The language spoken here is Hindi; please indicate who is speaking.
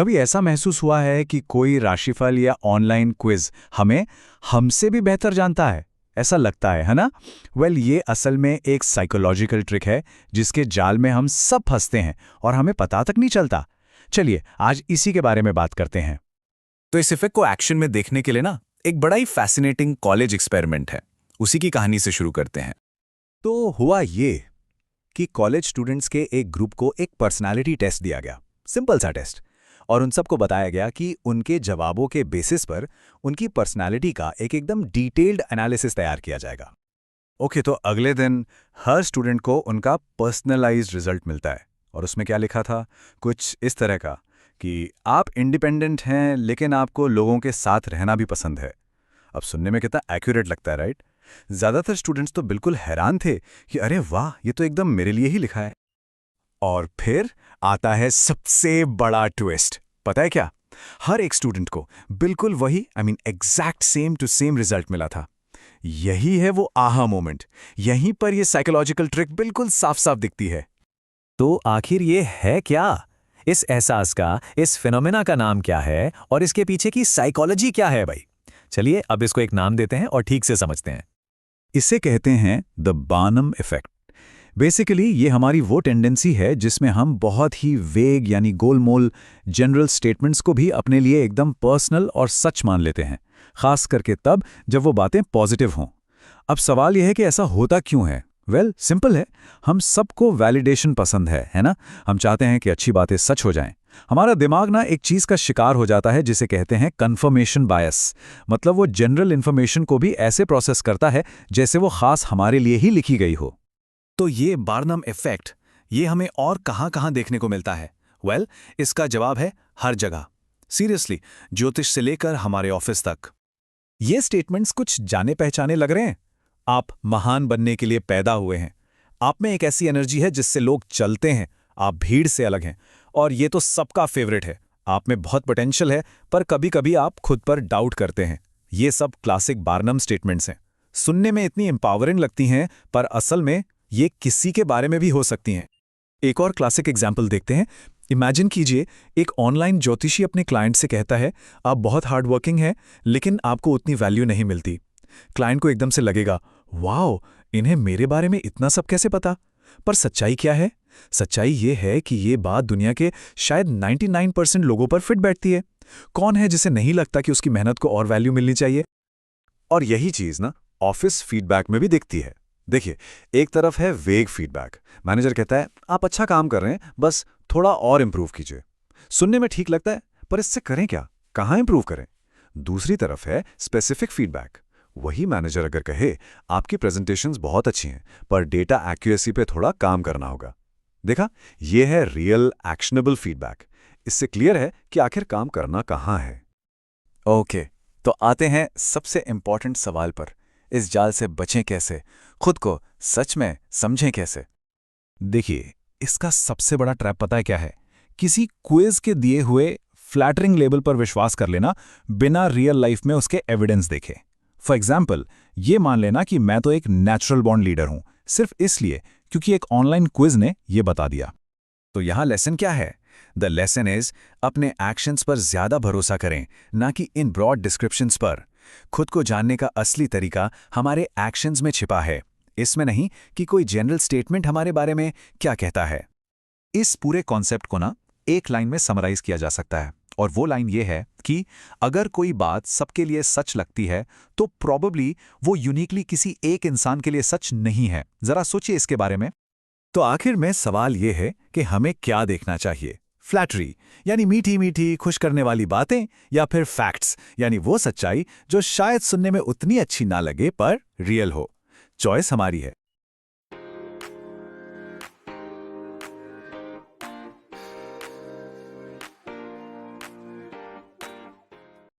Speaker 1: कभी ऐसा महसूस हुआ है कि कोई राशिफल या ऑनलाइन क्विज हमें हमसे भी बेहतर जानता है? ऐसा लगता है ना? ये असल में एक साइकोलॉजिकल ट्रिक है जिसके जाल में हम सब फंसते हैं और हमें पता तक नहीं चलता। चलिए आज इसी के बारे में बात करते हैं।
Speaker 2: तो इस इफेक्ट को एक्शन में देखने के लिए ना एक बड़ा ही फैसिनेटिंग कॉलेज एक्सपेरिमेंट है। उसी की कहानी से शुरू करते हैं।
Speaker 1: तो हुआ ये कि कॉलेज स्टूडेंट्स के एक ग्रुप को एक पर्सनालिटी टेस्ट दिया गया, सिंपल सा टेस्ट, और उन सबको बताया गया कि उनके जवाबों के बेसिस पर उनकी पर्सनालिटी का एक एकदम डिटेल्ड एनालिसिस तैयार किया जाएगा। ओके, तो अगले दिन हर स्टूडेंट को उनका पर्सनलाइज्ड रिजल्ट मिलता है और उसमें क्या लिखा था? कुछ इस तरह का कि आप इंडिपेंडेंट हैं लेकिन आपको लोगों के साथ रहना भी पसंद है। अब सुनने में कितना एक्यूरेट लगता है, राइट? ज्यादातर स्टूडेंट्स तो बिल्कुल हैरान थे कि अरे वाह, ये तो एकदम मेरे लिए ही लिखा है। और फिर आता है सबसे बड़ा ट्विस्ट। पता है क्या? हर एक स्टूडेंट को बिल्कुल वही exact same to same result मिला था। यही है वो आहा मोमेंट। यहीं पर ये साइकोलॉजिकल ट्रिक बिल्कुल साफ साफ दिखती है।
Speaker 3: तो आखिर ये है क्या? इस एहसास का, इस फिनोमेना का नाम क्या है और इसके पीछे की साइकोलॉजी क्या है भाई? चलिए अब इसको एक नाम देते हैं और ठीक से समझते हैं।
Speaker 1: इसे कहते हैं द बार्नम इफेक्ट। बेसिकली ये हमारी वो टेंडेंसी है जिसमें हम बहुत ही वेग यानी गोलमोल जनरल स्टेटमेंट्स को भी अपने लिए एकदम पर्सनल और सच मान लेते हैं, खास करके तब जब वो बातें पॉजिटिव हों। अब सवाल यह है कि ऐसा होता क्यों है? सिंपल है। हम सबको वैलिडेशन पसंद है ना? हम चाहते हैं कि अच्छी बातें सच हो जाएं। हमारा दिमाग ना एक चीज का शिकार हो जाता है जिसे कहते हैं कन्फर्मेशन बायस। मतलब वो जनरल इन्फॉर्मेशन को भी ऐसे प्रोसेस करता है जैसे वो खास हमारे लिए ही लिखी गई हो।
Speaker 2: तो ये बार्नम इफेक्ट, ये हमें और कहां-कहां देखने को मिलता है? इसका जवाब है हर जगह। सीरियसली, ज्योतिष से लेकर हमारे ऑफिस तक।
Speaker 1: ये स्टेटमेंट्स कुछ जाने पहचाने लग रहे हैं। आप महान बनने के लिए पैदा हुए हैं। आप में एक ऐसी एनर्जी है जिससे लोग चलते हैं। आप भीड़ से अलग हैं। और ये तो सबका फेवरेट है। आप में बहुत पोटेंशियल है, पर कभी-कभी आप खुद पर डाउट करते हैं। ये सब क्लासिक बार्नम स्टेटमेंट्स हैं। सुनने में इतनी एम्पावरिंग लगती हैं, पर असल में ये किसी के बारे में भी हो सकती हैं। एक और क्लासिक एग्जाम्पल देखते हैं। इमेजिन कीजिए, एक ऑनलाइन ज्योतिषी अपने क्लाइंट से कहता है, आप बहुत हार्ड वर्किंग हैं, लेकिन आपको उतनी वैल्यू नहीं मिलती। क्लाइंट को एकदम से लगेगा, वाओ, इन्हें मेरे बारे में इतना सब कैसे पता? पर सच्चाई क्या है? सच्चाई ये है कि ये बात दुनिया के शायद 99% लोगों पर फिट बैठती है। कौन है जिसे नहीं लगता कि उसकी मेहनत को और वैल्यू मिलनी चाहिए? और यही चीज ना ऑफिस फीडबैक में भी दिखती है। देखिए, एक तरफ है वेग फीडबैक। मैनेजर कहता है, आप अच्छा काम कर रहे हैं, बस थोड़ा और इंप्रूव कीजिए। सुनने में ठीक लगता है, पर इससे करें क्या? कहाँ इंप्रूव करें? दूसरी तरफ है स्पेसिफिक फीडबैक। वही मैनेजर अगर कहे, आपकी प्रेजेंटेशंस बहुत अच्छी हैं, पर डेटा एक्यूरेसी पे थोड़ा काम करना होगा। देखा, यह है रियल एक्शनेबल फीडबैक। इससे क्लियर है कि आखिर काम करना कहाँ है। ओके, तो आते हैं सबसे इंपॉर्टेंट सवाल पर। इस जाल से बचें कैसे? खुद को सच में समझें कैसे? देखिए, इसका सबसे बड़ा ट्रैप पता है क्या है? किसी क्विज के दिए हुए फ्लैटरिंग लेबल पर विश्वास कर लेना बिना रियल लाइफ में उसके एविडेंस देखे। फॉर एग्जाम्पल, ये मान लेना कि मैं तो एक नेचुरल बॉर्न लीडर हूं, सिर्फ इसलिए क्योंकि एक ऑनलाइन क्विज ने ये बता दिया। तो यहां लेसन क्या है? द लेसन इज, अपने एक्शंस पर ज्यादा भरोसा करें, ना कि इन ब्रॉड डिस्क्रिप्शंस पर। खुद को जानने का असली तरीका हमारे एक्शंस में छिपा है, इसमें नहीं कि कोई जनरल स्टेटमेंट हमारे बारे में क्या कहता है। इस पूरे कॉन्सेप्ट को ना एक लाइन में समराइज किया जा सकता है, और वो लाइन ये है कि अगर कोई बात सबके लिए सच लगती है तो प्रॉबेबली वो यूनिकली किसी एक इंसान के लिए सच नहीं है। जरा सोचिए इसके बारे में। तो आखिर में सवाल ये है कि हमें क्या देखना चाहिए? फ्लैटरी यानी मीठी मीठी खुश करने वाली बातें, या फिर फैक्ट्स यानी वो सच्चाई जो शायद सुनने में उतनी अच्छी ना लगे पर रियल हो? चॉइस हमारी है।